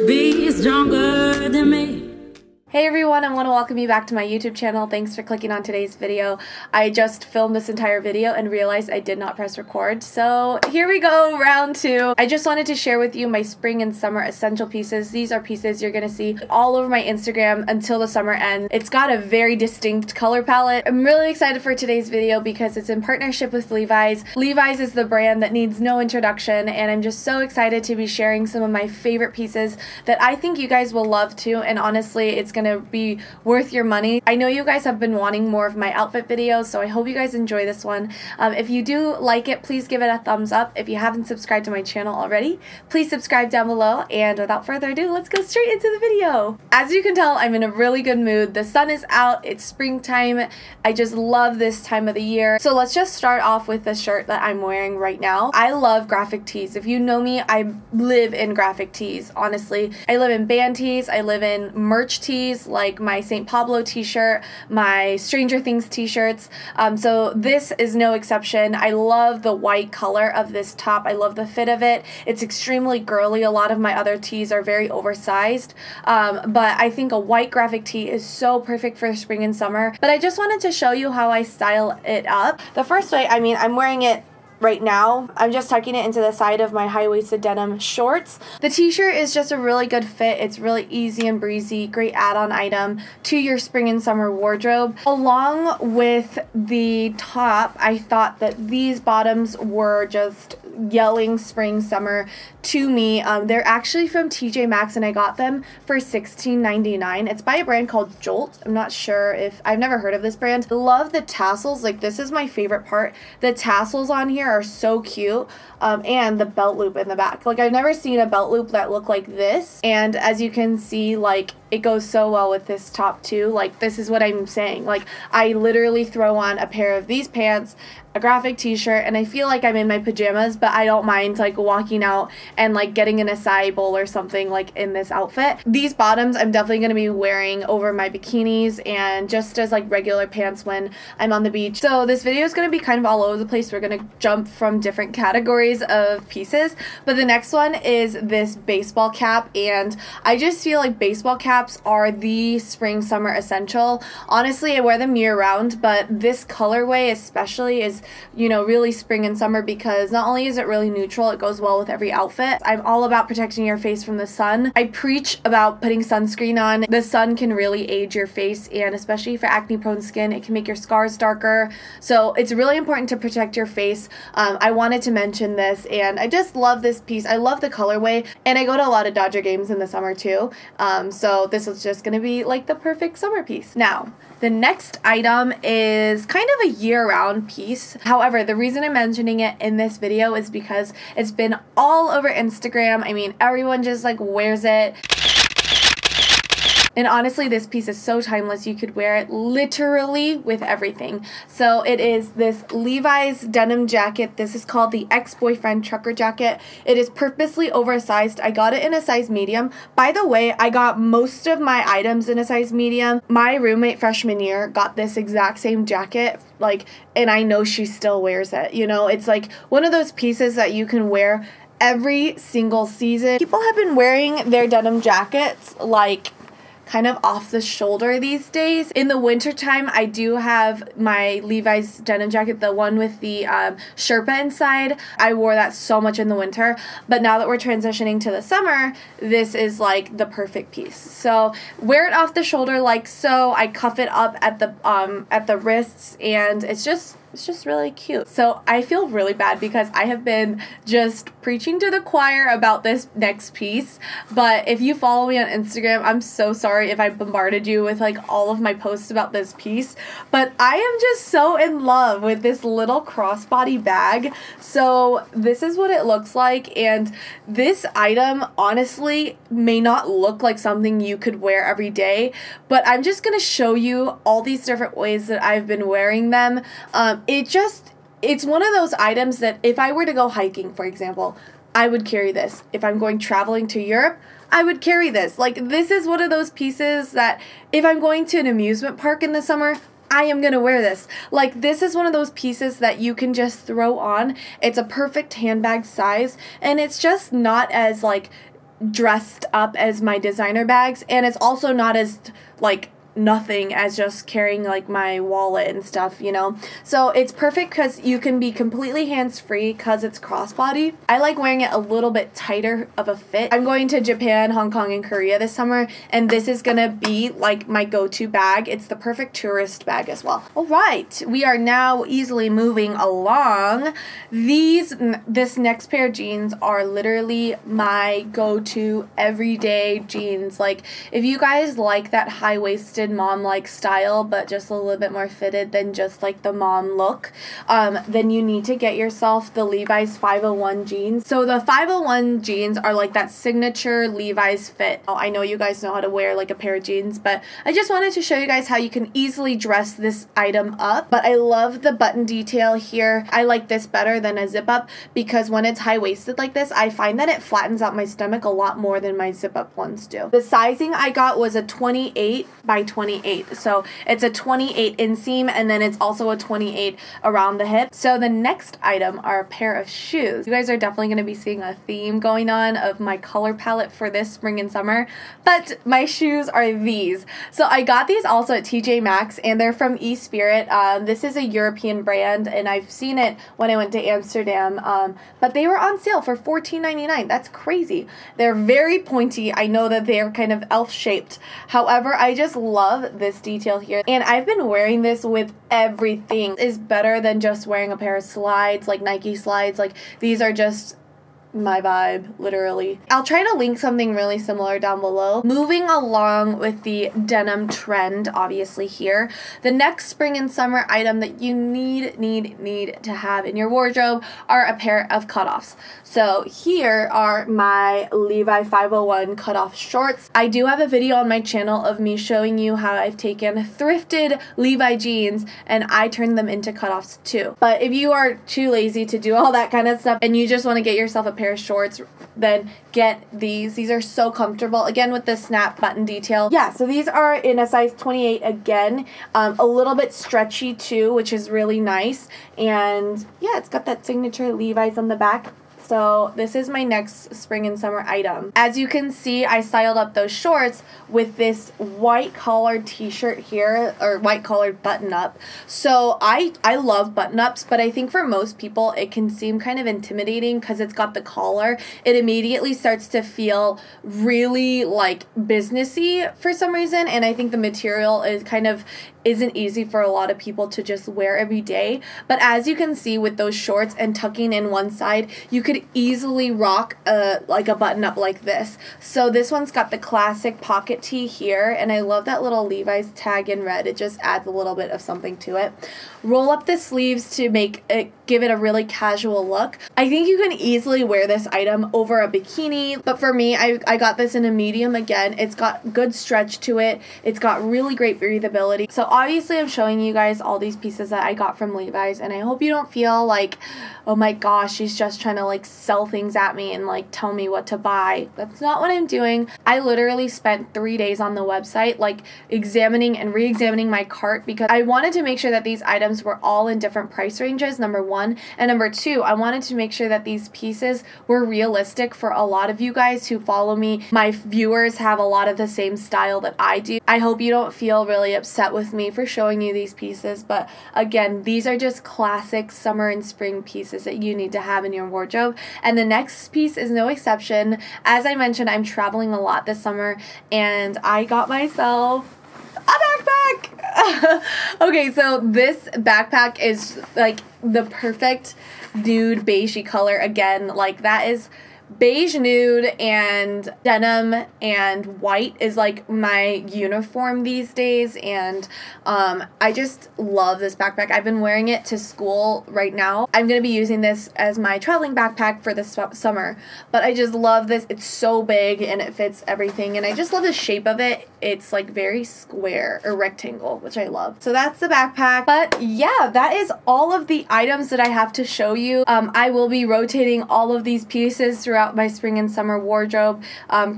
be stronger than me. Hey everyone, I want to welcome you back to my YouTube channel. Thanks for clicking on today's video. I just filmed this entire video and realized I did not press record. So here we go, round two. I just wanted to share with you my spring and summer essential pieces. These are pieces you're going to see all over my Instagram until the summer ends. It's got a very distinct color palette. I'm really excited for today's video because it's in partnership with Levi's. Levi's is the brand that needs no introduction, and I'm just so excited to be sharing some of my favorite pieces that I think you guys will love too, and honestly it's going to be worth your money. I know you guys have been wanting more of my outfit videos, so I hope you guys enjoy this one. If you do like it, please give it a thumbs up. If you haven't subscribed to my channel already, please subscribe down below, and without further ado, let's go straight into the video. As you can tell, I'm in a really good mood. The sun is out, it's springtime. I just love this time of the year. So let's just start off with the shirt that I'm wearing right now. I love graphic tees. If you know me, I live in graphic tees, honestly. I live in band tees, I live in merch tees, like my St. Pablo t-shirt, my Stranger Things t-shirts. So this is no exception. I love the white color of this top. I love the fit of it. It's extremely girly. A lot of my other tees are very oversized, but I think a white graphic tee is so perfect for spring and summer. But I just wanted to show you how I style it up. The first way, I'm wearing it right now. I'm just tucking it into the side of my high-waisted denim shorts. The t-shirt is just a really good fit. It's really easy and breezy, great add-on item to your spring and summer wardrobe. Along with the top, I thought that these bottoms were just yelling spring summer to me. They're actually from TJ Maxx and I got them for $16.99. It's by a brand called Jolt. I'm not sure if I've never heard of this brand. I love the tassels. Like, this is my favorite part. The tassels on here are so cute, and the belt loop in the back. Like, I've never seen a belt loop that looked like this, and as you can see, like, it goes so well with this top too. Like, this is what I'm saying. Like, I literally throw on a pair of these pants, a graphic t-shirt, and I feel like I'm in my pajamas, but I don't mind like walking out and like getting an acai bowl or something like in this outfit. These bottoms I'm definitely going to be wearing over my bikinis and just as like regular pants when I'm on the beach. So this video is going to be kind of all over the place. We're going to jump from different categories of pieces, but the next one is this baseball cap, and I just feel like baseball caps are the spring summer essential. Honestly, I wear them year round, but this colorway especially is, you know, really spring and summer because not only is it really neutral, it goes well with every outfit. I'm all about protecting your face from the sun. I preach about putting sunscreen on. The sun can really age your face, and especially for acne prone skin, it can make your scars darker. So it's really important to protect your face. I wanted to mention this, and I just love this piece. I love the colorway, and I go to a lot of Dodger games in the summer too. So this is just gonna be like the perfect summer piece. Now, the next item is kind of a year-round piece. However, the reason I'm mentioning it in this video is because it's been all over Instagram. I mean, everyone just like wears it. And honestly, this piece is so timeless. You could wear it literally with everything. So it is this Levi's denim jacket. This is called the Ex-Boyfriend Trucker Jacket. It is purposely oversized. I got it in a size medium. By the way, I got most of my items in a size medium. My roommate freshman year got this exact same jacket, like, and I know she still wears it. You know, it's like one of those pieces that you can wear every single season. People have been wearing their denim jackets like kind of off the shoulder these days. In the wintertime, I do have my Levi's denim jacket, the one with the Sherpa inside. I wore that so much in the winter, but now that we're transitioning to the summer, this is like the perfect piece. So wear it off the shoulder like so. I cuff it up at the wrists, and it's just really cute. So I feel really bad because I have been just preaching to the choir about this next piece, but if you follow me on Instagram, I'm so sorry if I bombarded you with like all of my posts about this piece, but I am just so in love with this little crossbody bag. So this is what it looks like, and this item honestly may not look like something you could wear every day, but I'm just gonna show you all these different ways that I've been wearing them. It's one of those items that if I were to go hiking, for example, I would carry this. If I'm going traveling to Europe, I would carry this. Like, this is one of those pieces that if I'm going to an amusement park in the summer, I am gonna wear this. Like, this is one of those pieces that you can just throw on. It's a perfect handbag size, and it's just not as, like, dressed up as my designer bags, and it's also not as like nothing as just carrying like my wallet and stuff, you know. So it's perfect because you can be completely hands-free because it's crossbody. I like wearing it a little bit tighter of a fit. I'm going to Japan, Hong Kong, and Korea this summer, and this is gonna be like my go-to bag. It's the perfect tourist bag as well. All right, we are now easily moving along. This next pair of jeans are literally my go-to everyday jeans. Like, if you guys like that high-waisted mom-like style but just a little bit more fitted than just like the mom look, then you need to get yourself the Levi's 501 jeans. So the 501 jeans are like that signature Levi's fit. I know you guys know how to wear like a pair of jeans, but I just wanted to show you guys how you can easily dress this item up. But I love the button detail here. I like this better than a zip up because when it's high-waisted like this, I find that it flattens out my stomach a lot more than my zip up ones do. The sizing I got was a 28 by 28, so it's a 28 inseam, and then it's also a 28 around the hip. So the next item are a pair of shoes. You guys are definitely going to be seeing a theme going on of my color palette for this spring and summer, but my shoes are these. So I got these also at TJ Maxx, and they're from eSpirit. This is a European brand, and I've seen it when I went to Amsterdam, but they were on sale for $14.99. That's crazy. They're very pointy. I know that they're kind of elf shaped. However, I just love this detail here, and I've been wearing this with everything. It's better than just wearing a pair of slides, like Nike slides. Like, these are just my vibe, literally. I'll try to link something really similar down below. Moving along with the denim trend, obviously here, the next spring and summer item that you need to have in your wardrobe are a pair of cutoffs. So here are my Levi 501 cutoff shorts. I do have a video on my channel of me showing you how I've taken thrifted Levi jeans and I turned them into cutoffs too. But if you are too lazy to do all that kind of stuff and you just want to get yourself a pair of shorts, then get these. These are so comfortable, again with the snap button detail. Yeah, so these are in a size 28 again, a little bit stretchy too, which is really nice. And yeah, it's got that signature Levi's on the back. So this is my next spring and summer item. As you can see, I styled up those shorts with this white collared t-shirt here, or white collared button up. So I love button ups, but I think for most people it can seem kind of intimidating because it's got the collar. It immediately starts to feel really like businessy for some reason, and I think the material is kind of isn't easy for a lot of people to just wear every day. But as you can see with those shorts and tucking in one side, you could easily rock like a button up like this. So this one's got the classic pocket tee here, and I love that little Levi's tag in red. It just adds a little bit of something to it. Roll up the sleeves to make it give it a really casual look. I think you can easily wear this item over a bikini, but for me, I got this in a medium again. It's got good stretch to it. It's got really great breathability. So obviously I'm showing you guys all these pieces that I got from Levi's, and I hope you don't feel like, oh my gosh, she's just trying to like sell things at me and like tell me what to buy. That's not what I'm doing. I literally spent 3 days on the website like examining and re-examining my cart because I wanted to make sure that these items were all in different price ranges, number one, and number two, I wanted to make sure that these pieces were realistic for a lot of you guys who follow me. My viewers have a lot of the same style that I do. I hope you don't feel really upset with me for showing you these pieces, but again, these are just classic summer and spring pieces that you need to have in your wardrobe, and the next piece is no exception. As I mentioned, I'm traveling a lot this summer, and I got myself a backpack. Okay, so this backpack is like the perfect nude beigey color. Again, like that is beige nude, and denim and white is like my uniform these days, and I just love this backpack. I've been wearing it to school right now. I'm going to be using this as my traveling backpack for this summer, but I just love this. It's so big and it fits everything, and I just love the shape of it. It's like very square or rectangle, which I love. So that's the backpack. But yeah, that is all of the items that I have to show you. I will be rotating all of these pieces throughout throughout my spring and summer wardrobe,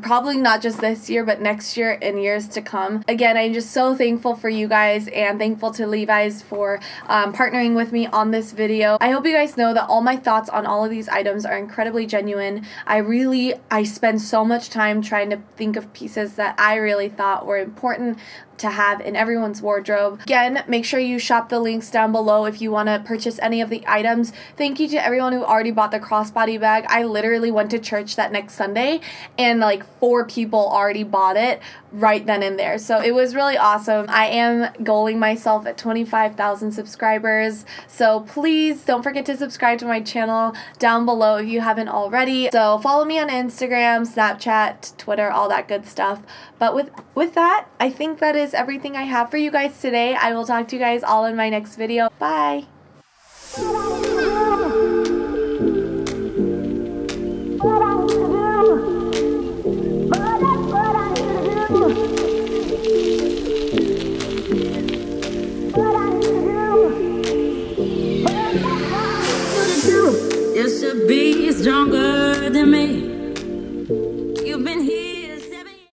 probably not just this year, but next year and years to come. Again, I'm just so thankful for you guys and thankful to Levi's for partnering with me on this video. I hope you guys know that all my thoughts on all of these items are incredibly genuine. I spend so much time trying to think of pieces that I really thought were important to have in everyone's wardrobe. Again, make sure you shop the links down below if you want to purchase any of the items. Thank you to everyone who already bought the crossbody bag. I literally went to church that next Sunday and like 4 people already bought it right then and there. So it was really awesome. I am goaling myself at 25,000 subscribers. So please don't forget to subscribe to my channel down below if you haven't already. So follow me on Instagram, Snapchat, Twitter, all that good stuff. But with that, I think that is everything I have for you guys today. I will talk to you guys all in my next video. Bye! Just to be stronger than me.